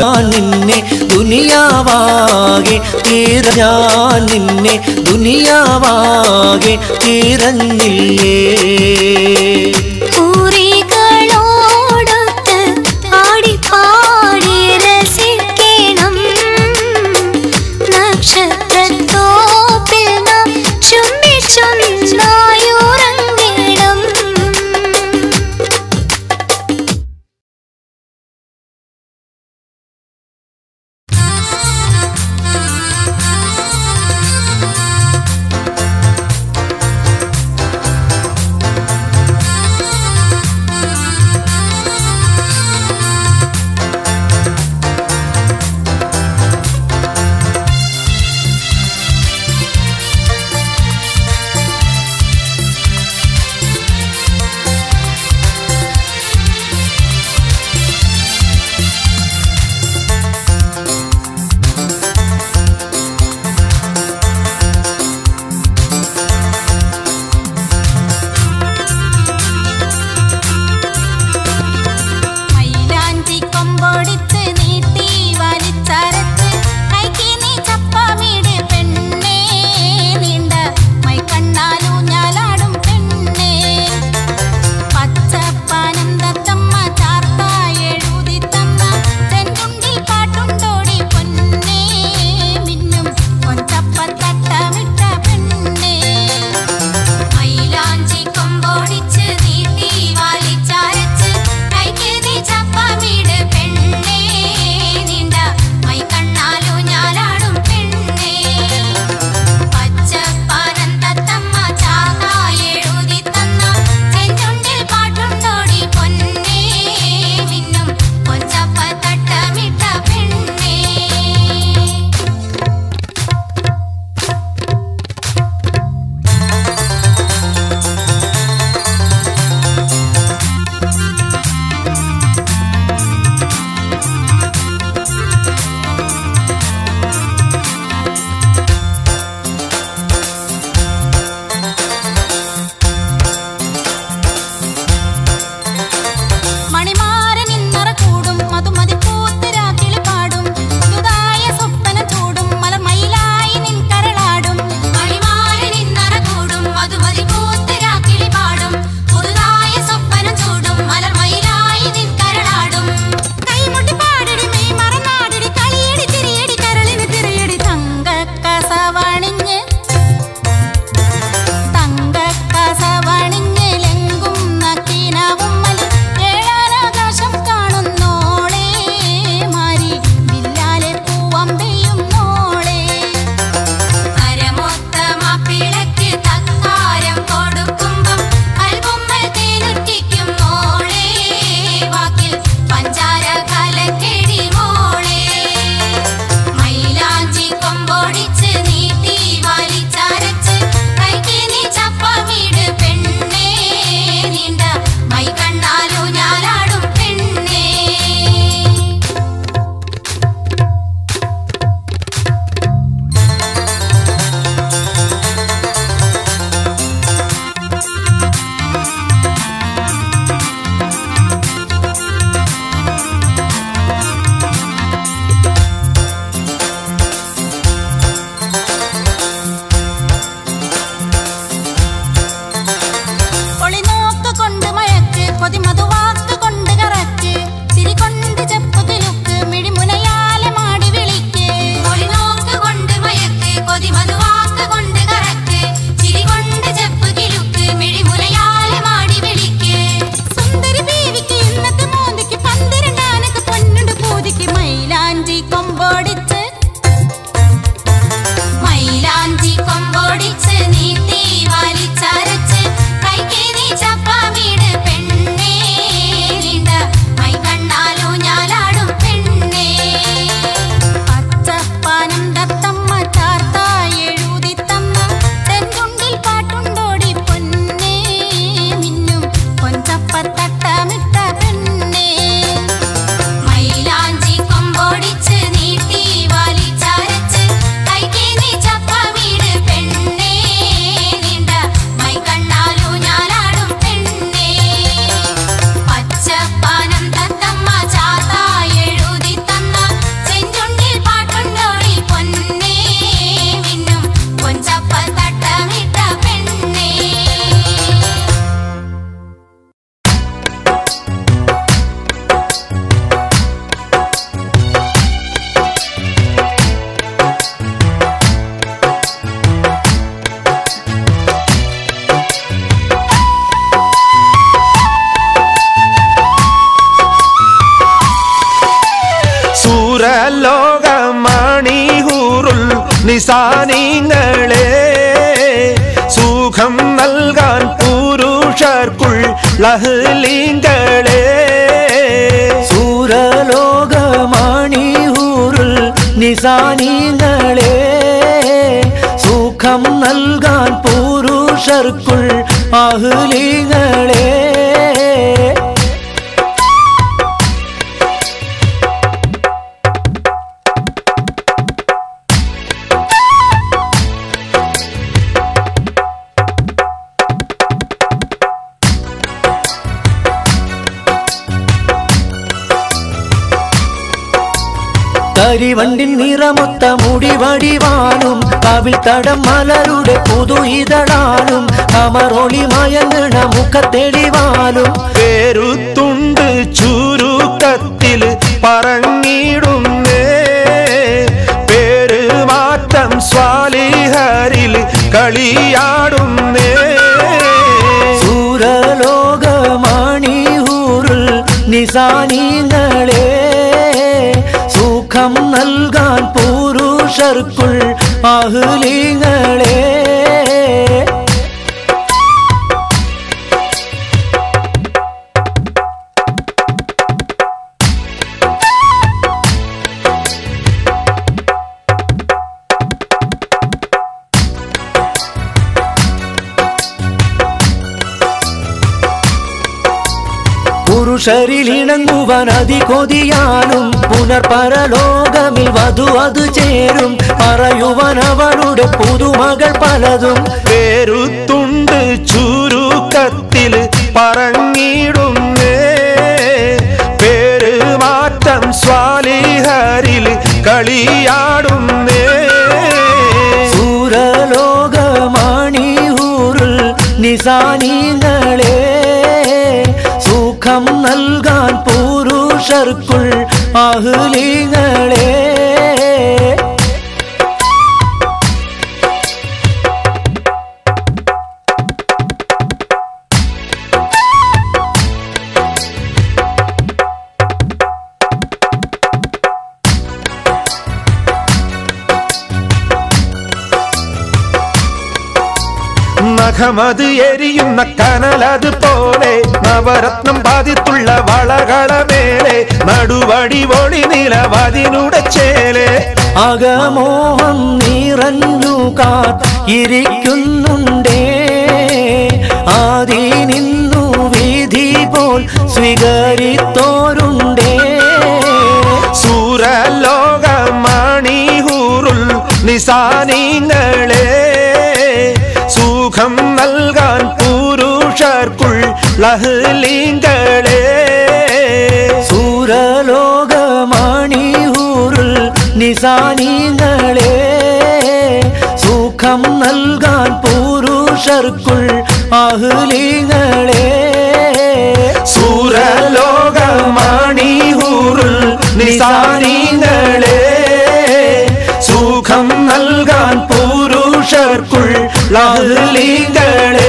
നിന്നെ ദുനിയാവാകെ ഞാൻ നിന്നെ ദുനിയാവാകെ തിരഞ്ഞില്ലേ. പൂരികളോടൊത്ത് ആടിപ്പാടി രസിക്കണം നക്ഷത്രത്തോപ്പിൽ നാം ചുംബിച്ചൊന്നായുറങ്ങിടം. നിസാനിങ്ങളെ സുഖം നൽകാൻ പുരുഷർക്കുള്ളഹ്ലിങ്ങളെ സൂരലോകമാണിയൂരുൽ നിസാനിങ്ങളെ സുഖം നൽകാൻ പുരുഷർക്കുൾ അഹ്ലിങ്ങളെ കരിവണ്ടിൻ നിറമൊത്ത മുടിവടിവാനും കവിൽ തടം മലരുടെ പുതു ഇതളാനും കമറൊളി മയങ്ങണ മുഖത്തെളിവാലും പേരുത്തുണ്ട് ചുരുക്കത്തിൽ പറഞ്ഞിടുന്നേ പേര് മാറ്റം സ്വാലിഹരിൽ കളിയാടുന്നേ സൂരലോകമാണിയൂരുൽ നിസാനിങ്ങളെ സുഖം നൽകാൻ പുരുഷർക്കുൾ അഹ്ലിങ്ങളെ പുരുഷരിലിണങ്ങുവാൻ അതികൊതിയാനും പുനർപരലോകമിൽ വധു അത് ചേരും പറയുവാൻ അവളുടെ പുതുമകൾ പലതും പേരുത്തുണ്ട് ചുരുക്കത്തിൽ പറഞ്ഞിടുന്നേ പേര് മാറ്റം സ്വാലിഹരിൽ കളിയാടുന്നേ സൂരലോകമാണിയൂരുൽ നിസാനിങ്ങളെ സുഖം നൽകാൻ പുരുഷർക്കുൾ അഹ്ലിങ്ങളെ നഖമത് എരിയുന്ന കനലത് പോലെ നവരത്നം ബാധിത്തുള്ള വളകളമേലെ നടുവടി ഒളി നിലവതിനുടെ ചേലെ അകമോഹം നിറഞ്ഞു കാത്തിരിക്കുന്നുണ്ടേ ആദി നിന്നു വിധി പോൽ സ്വീകരിത്തോരുണ്ടേ സൂരലോകമാണിയൂരുൽ നിസാനിങ്ങളെ സുഖം നൽകാൻ പുരുഷർക്കുള്ളഹ്ലിങ്ങളെ സൂരലോകമാണിയൂരുൽ നിസാനിങ്ങളെ സുഖം നൽകാൻ പുരുഷർക്കുൾ അഹ്ലിങ്ങളെ സൂരലോകമാണിയൂരുൽ നിസാനിങ്ങളെ സുഖം നൽകാൻ പുരുഷർക്കുള്ളഹ്ലിങ്ങളെ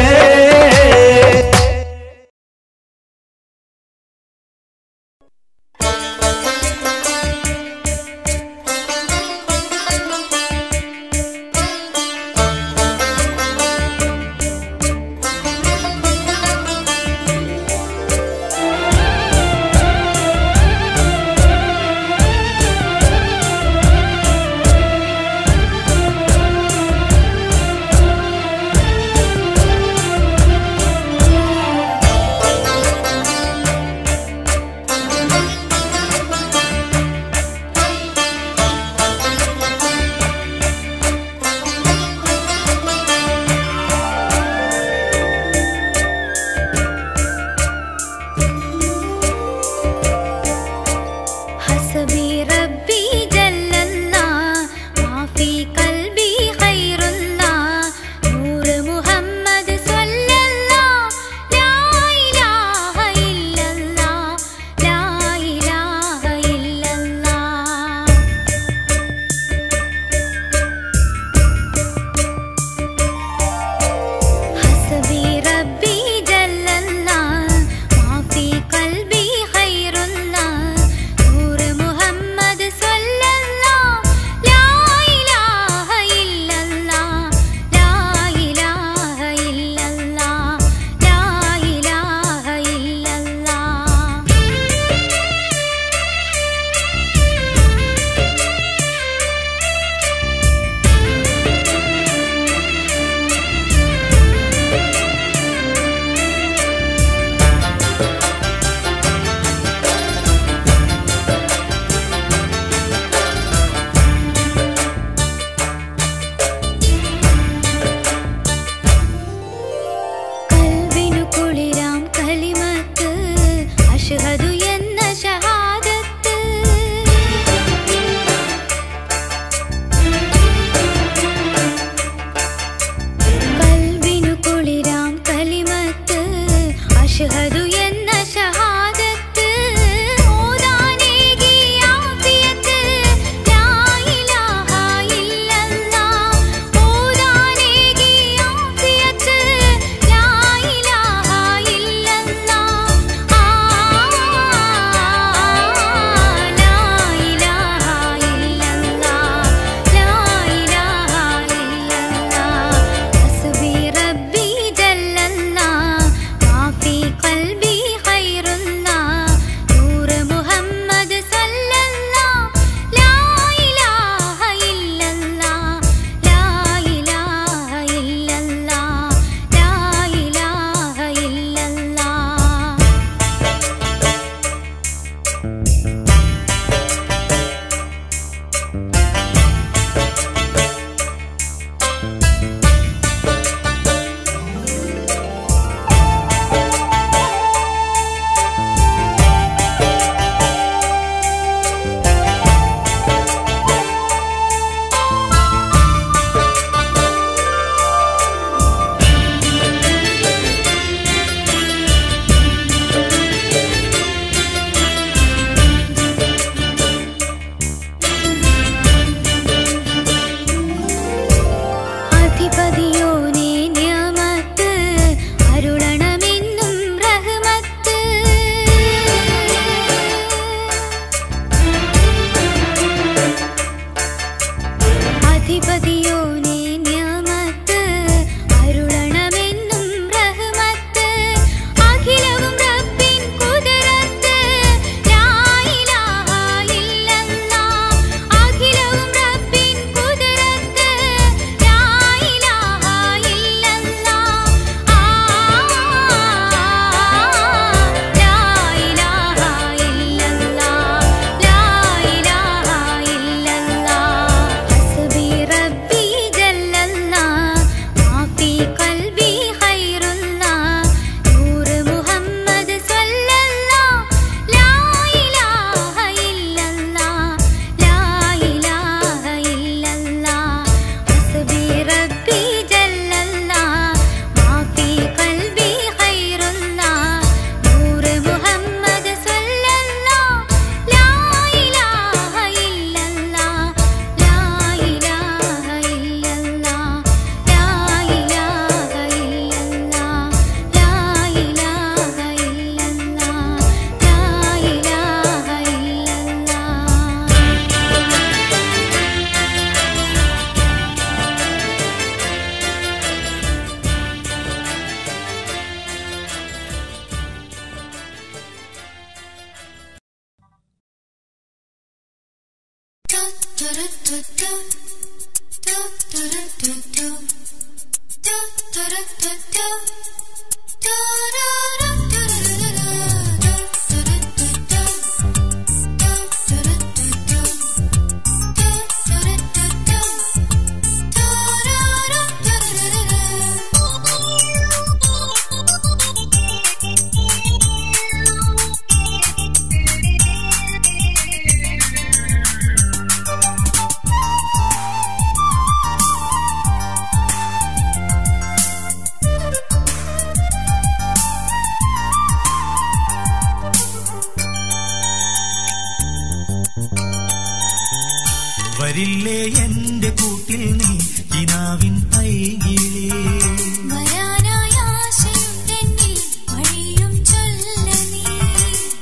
വരില്ലേ എന്റെ കൂട്ടിൽ നീ കിനാവിൻ പൈകിലേ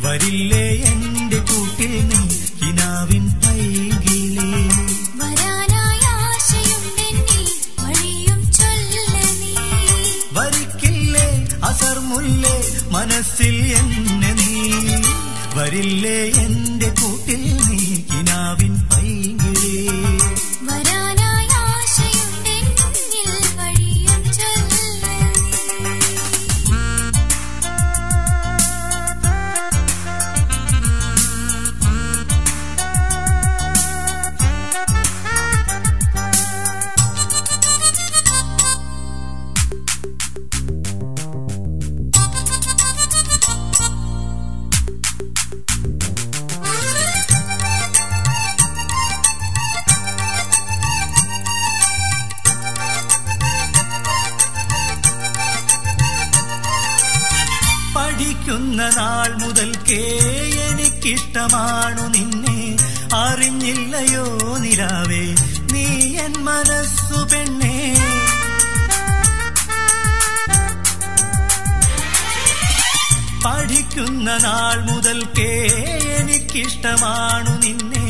വരില്ലേ എന്റെ കൂട്ടിൽ നീ കിനാവിൻ പൈകിലേ വരിക്കില്ലേ അസർമുല്ലേ മനസ്സിൽ എന്നെ നീ വരില്ലേ എന്റെ കൂട്ടിൽ നീ കിനാവിൻ പൈകിലേ പഠിക്കുന്ന നാൾ മുതൽക്കേ എനിക്കിഷ്ടമാണു നിന്നെ അറിഞ്ഞില്ലയോ നിലാവേ നീ എൻ മനസ്സു പെണ്ണേ പഠിക്കുന്ന നാൾ മുതൽക്കേ എനിക്കിഷ്ടമാണു നിന്നെ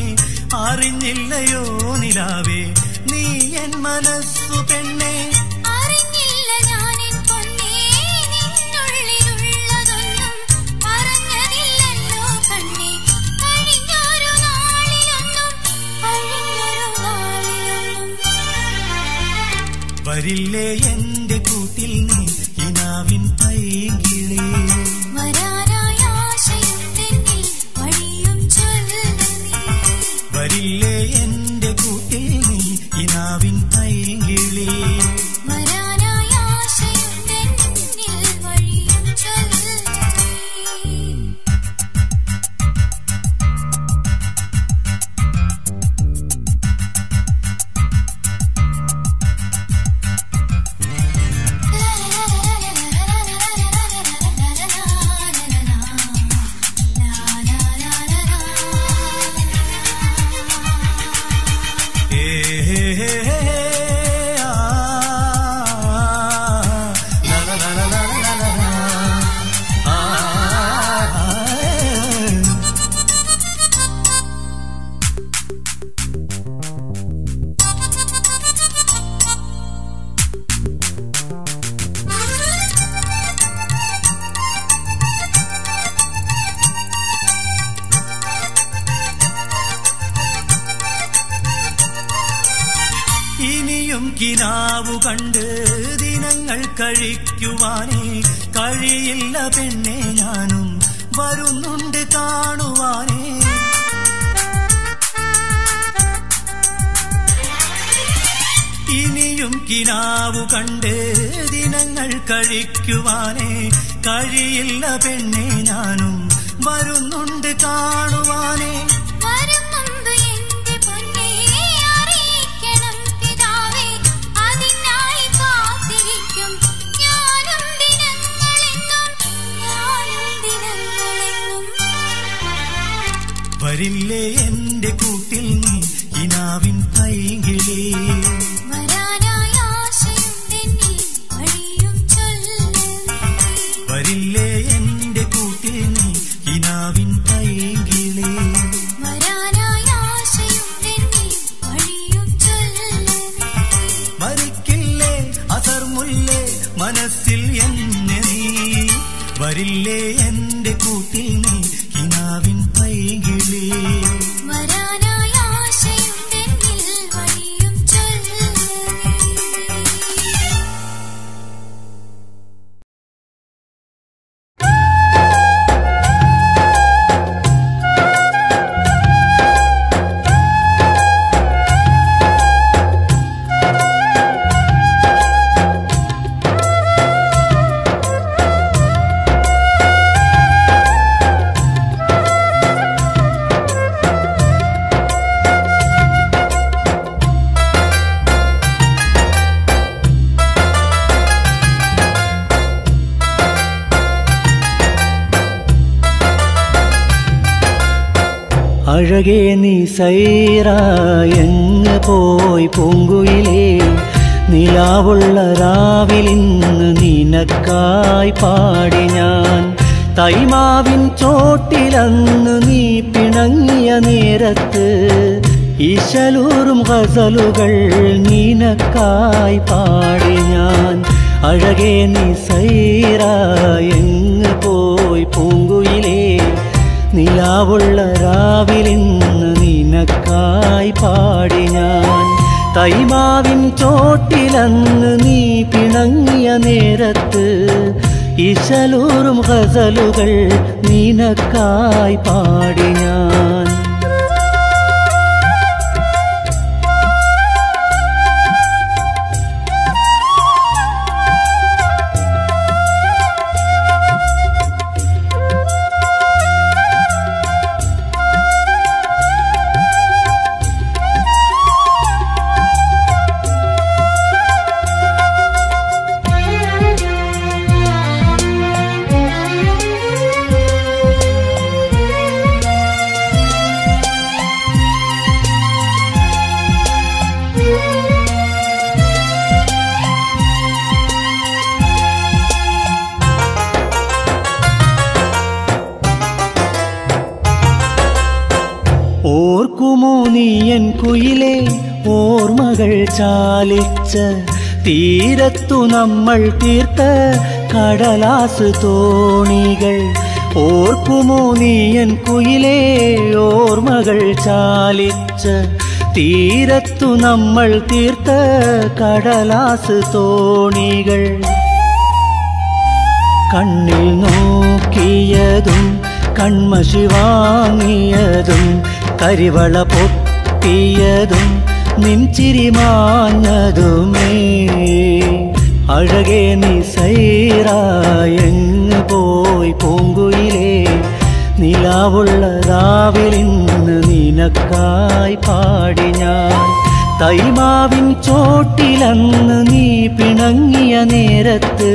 അറിഞ്ഞില്ലയോ നിലാവേ നീ എൻ മനസ്സു പെണ്ണേ വരില്ലേ എന്റെ കൂട്ടിൽ നീ കിനാവിൻ പൈകിലേ വരില്ലേ എന്റെ കൂട്ടിൽ നീ കിനാവിൻ പൈകിലേ ഇനിയും കിനാവു കണ്ട് ദിനങ്ങൾ കഴിക്കുവാനേ കഴിയില്ല പെണ്ണെ ഞാനും വരുന്നുണ്ട് കാണുവാനേ ഇനിയും കിനാവു കണ്ട് ദിനങ്ങൾ കഴിക്കുവാനേ കഴിയില്ല പെണ്ണെ ഞാനും വരുന്നുണ്ട് കാണുവാനേ വരില്ലേ എന്റെ കൂട്ടിൽ നീ കിനാവിൻ പൈകിലേ വരില്ലേ എന്റെ കൂട്ടിൽ നീ കിനാവിൻ പൈകിലേ വരിക്കില്ലേ അസർമുല്ലേ മനസ്സിൽ എന്നെ നീ വരില്ലേ എന്റെ കൂട്ടിൽ നീ കിനാവിൻ പൈകിലേ വരാനായി ആശയുണ്ടെന്നിൽ അഴകേ നീ സൈറായെങ്ങ് പോയി പൂങ്കുയിലേ നിലാവുള്ള രാവിലിന്ന് നിനക്കായി പാടി ഞാൻ തൈമാവിൻ ചോട്ടിലന്ന് നീ പിണങ്ങിയ നേരത്ത് ഈശലൂറും ഗസലുകൾ നിനക്കായി പാടി ഞാൻ അഴകേ നീ സൈറായെങ്ങ് പോയി പൂങ്കുയിലേ നിലാവുള്ള രാവിലിന്ന് നിനക്കായി പാടി ഞാൻ തൈമാവിൻ ചോട്ടിലന്ന് നീ പിണങ്ങിയ നേരത്ത് ഈശലൂറും ഗസലുകൾ നിനക്കായി പാടി ഞാൻ ഓർക്കുമോ നീയൻ കുയിലേ ഓർമ്മകൾ ചാലിച്ച തീരത്തു നമ്മൾ തീർത്ത കടലാസ് തോണികൾ ഓർക്കുമോ നീയൻ കുയിലേ ഓർമ്മകൾ ചാലിച്ച തീരത്തു നമ്മൾ തീർത്ത കടലാസ് തോണികൾ കണ്ണിൽ നോക്കിയതും കൺമഷി വാങ്ങിയതും കരിവള പൊട്ടിയതും നിൻചിരി മാഞ്ഞതുമേ അഴകേ നീ സൈറായെങ്ങ് പോയി പൂങ്കുയിലേ നിലാവുള്ള രാവിലിന്ന് നിനക്കായി പാടി ഞാൻ തൈമാവിൻ ചോട്ടിലന്ന് നീ പിണങ്ങിയ നേരത്ത്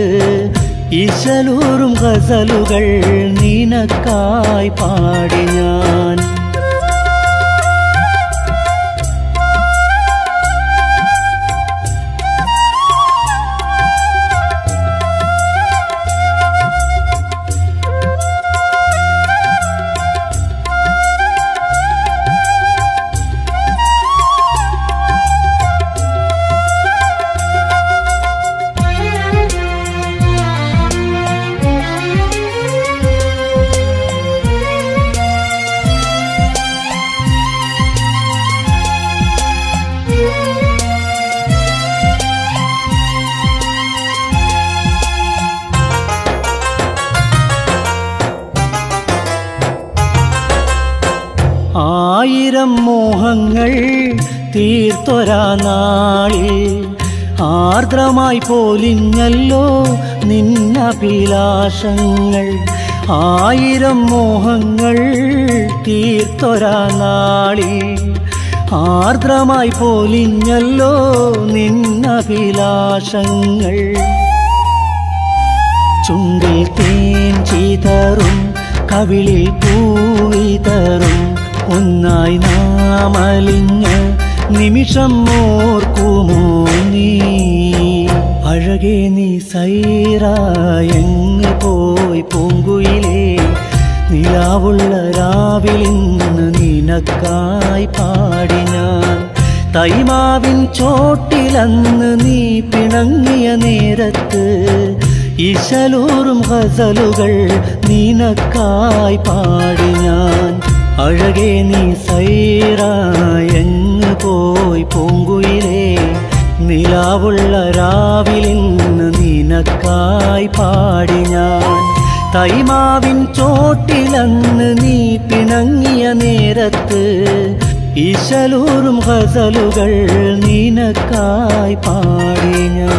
ഈശലൂറും ഗസലുകൾ നിനക്കായി പാടി ഞാൻ ആയിരം മോഹങ്ങൾ തീർത്തൊരാ നാളിൽ ആർദ്രമായി പോലിഞ്ഞല്ലോ നിന്നഭിലാഷങ്ങൾ ആയിരം മോഹങ്ങൾ തീർത്തൊരാ നാളിൽ ആർദ്രമായി പോലിഞ്ഞല്ലോ നിന്നഭിലാഷങ്ങൾ ചുണ്ടിൽ തേൻ ചിതറും കവിളിൽ പൂവിതറും ഒന്നായി നാമലിഞ്ഞ നിമിഷം ഓർക്കുമോ നീ അഴകേ നീ സൈറായെങ്ങ് പോയി പൂങ്കുയിലേ നിലാവുള്ള രാവിലിന്ന് നിനക്കായി പാടി ഞാൻ തൈമാവിൻ ചോട്ടിലന്ന് നീ പിണങ്ങിയ നേരത്ത് ഈശലൂറും ഗസലുകൾ നിനക്കായി പാടി ഞാൻ അഴകേ നീ സൈറായെങ്ങ് പോയി പൂങ്കുയിലേ നിലാവുള്ള രാവിലിന്ന് നിനക്കായി പാടി ഞാൻ തൈമാവിൻ ചോട്ടിലന്ന് നീ പിണങ്ങിയ നേരത്ത് ഈശലൂറും ഗസലുകൾ നിനക്കായി പാടി ഞാൻ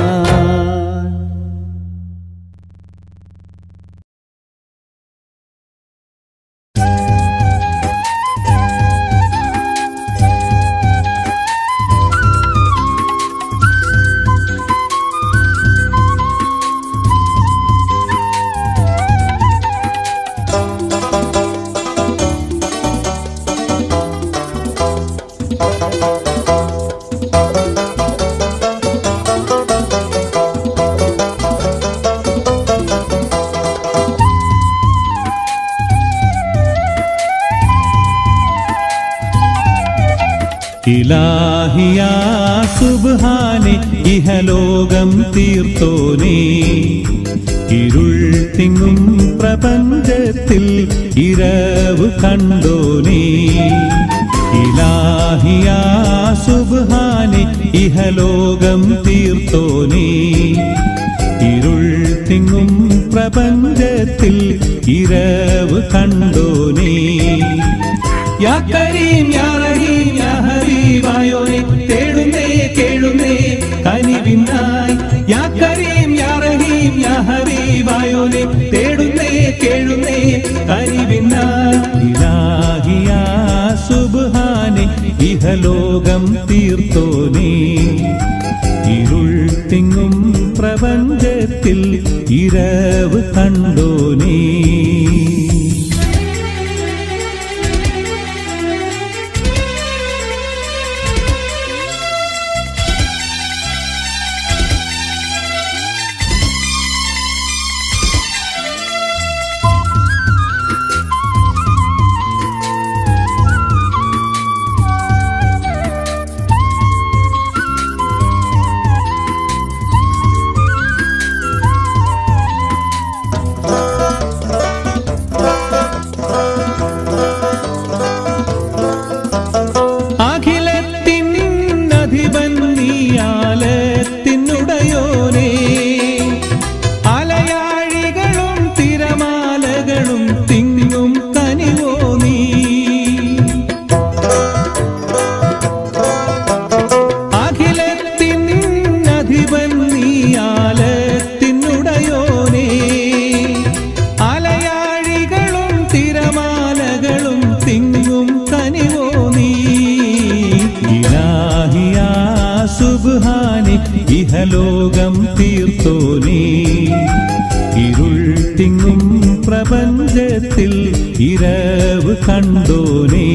ഇലാഹിയാ സുബ്ഹാനെ ഇഹലോകം തീർത്തോനേ ഇരുൾ തിങ്ങും പ്രപഞ്ചത്തിൽ ഇരവ് കണ്ടോനേ ഇലാഹിയാ സുബ്ഹാനെ ഇഹലോകം തീർത്തോനേ ഇരുൾ തിങ്ങും പ്രപഞ്ചത്തിൽ ഇരവ് കണ്ടോനേ യാ കരീം യാ റഹീം യാ ഹബീബായോനെ തേടുന്നേ കേഴുന്നേ കനിവിനായി യാ കരീം യാ റഹീം യാ ഹബീബായോനെ തേടുന്നേ കേഴുന്നേ കനിവിനായി ഇലാഹിയാ സുബ്ഹാനെ ഇഹലോകം തീർത്തോനേ ഇരുൾ തിങ്ങും പ്രപഞ്ചത്തിൽ ഇരവ് കണ്ടോനേ ഇഹലോകം തീർത്തോനേ ഇരുൾ തിങ്ങും പ്രപഞ്ചത്തിൽ ഇരവ് കണ്ടോനേ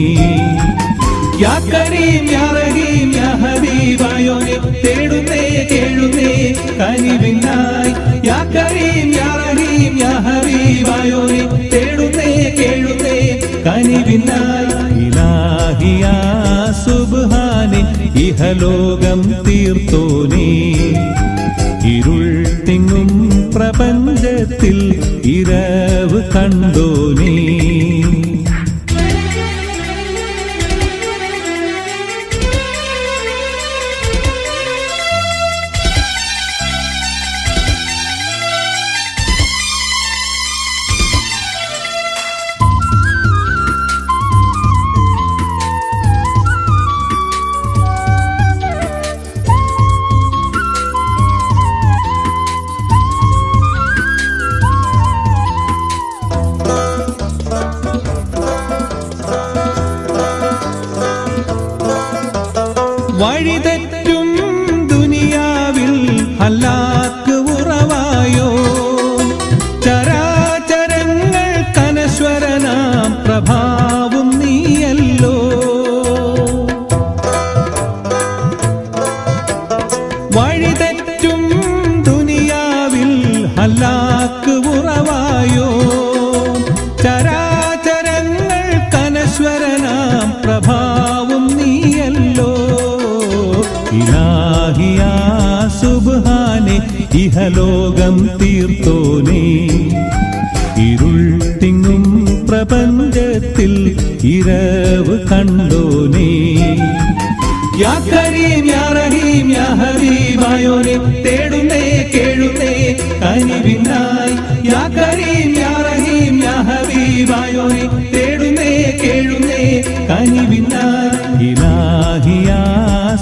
യാ കരീം യാ റഹീം യാ ഹബീബായോനെ തേടുന്നേ കേഴുന്നേ കനിവിനായി യാ കരീം യാ റഹീം യാ ഹബീബായോനെ തേടുന്നേ കേഴുന്നേ കനിവിനായി ഇലാഹിയാ സുബ്ഹാനെ ഇഹലോകം തീർത്തോനേ ഇരുൾ തിങ്ങും പ്രപഞ്ചത്തിൽ ഇരവ് കണ്ടോനേ വഴിതെറ്റും ദുനിയാവിൽ ഹലാക്ക് ഉറവായോ ചരാചരങ്ങൾ കനശ്വരനാം പ്രഭാവും നീയല്ലോ വഴിതെറ്റും ദുനിയാവിൽ ഹലാക്ക് ഉറവായോ ചരാചരങ്ങൾ കനശ്വരനാം പ്രഭാവും നീയല്ലോ ഇലാഹിയാ സുബ്ഹാനെ ഇഹലോകം തീർത്തോനേ ഇരുൾ തിങ്ങും പ്രപഞ്ചത്തിൽ ഇരവ് കണ്ടോനേ യാ കരീം യാ റഹീം യാ ഹബീബായോനെ തേടുന്നേ കേഴുന്നേ കനിവിനായി യാ കരീം യാ റഹീം യാ ഹബീബായോനെ തേടുന്നേ കേഴുന്നേ കനിവിനായി ഇലാഹിയാ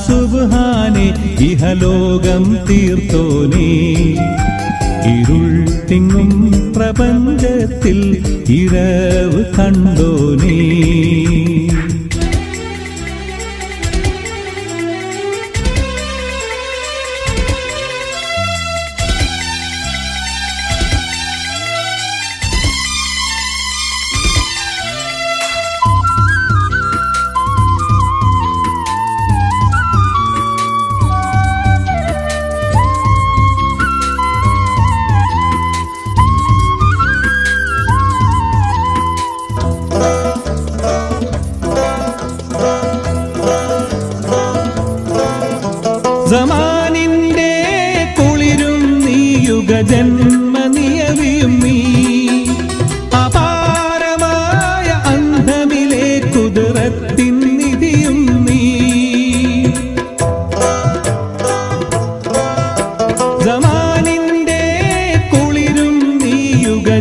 സുബ്ഹാനെ ഇഹലോകം തീർത്തോനേ ഇരുൾ തിങ്ങും പ്രപഞ്ചത്തിൽ ഇരവ് കണ്ടോനേ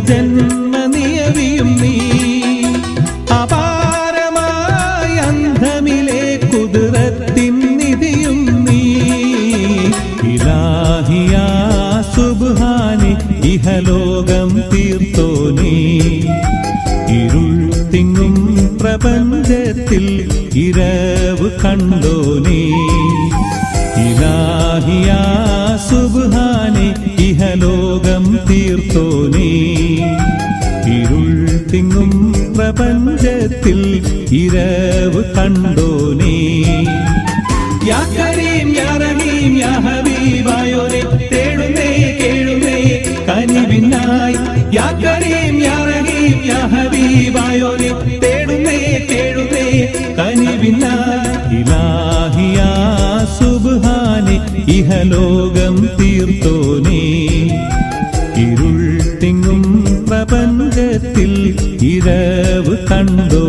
ജന്മനിയതിയും നീ അപാരമായ അന്ധമിലെ കുതിരത്തിൻ നിധിയും നീ ഇലാഹിയാ സുബ്ഹാനെ ഇഹലോകം തീർത്തോനേ ഇരുൾ തിങ്ങും പ്രപഞ്ചത്തിൽ ഇരവ് കണ്ടോനേ ഇലാഹിയാ സുബ്ഹാനെ ഇഹലോകം തീർത്തോനേ ഇരുൾ തിങ്ങും പ്രപഞ്ചത്തിൽ ഇരവ് കണ്ടോനേ യാ കരീം യാ റഹീം യാ ഹബീബായോനെ തേടുന്നേ കേഴുന്നേ കനിവിനായി യാ കരീം യാ റഹീം യാ ഹബീബായോനെ തേടുന്നേ കേഴുന്നേ കനിവിനായി ഇലാഹിയാ സുബ്ഹാനെ ഇഹലോകം തീർത്തോനേ ഇരുൾ തിങ്ങും പ്രപഞ്ചത്തിൽ ഇരവ് കണ്ടോ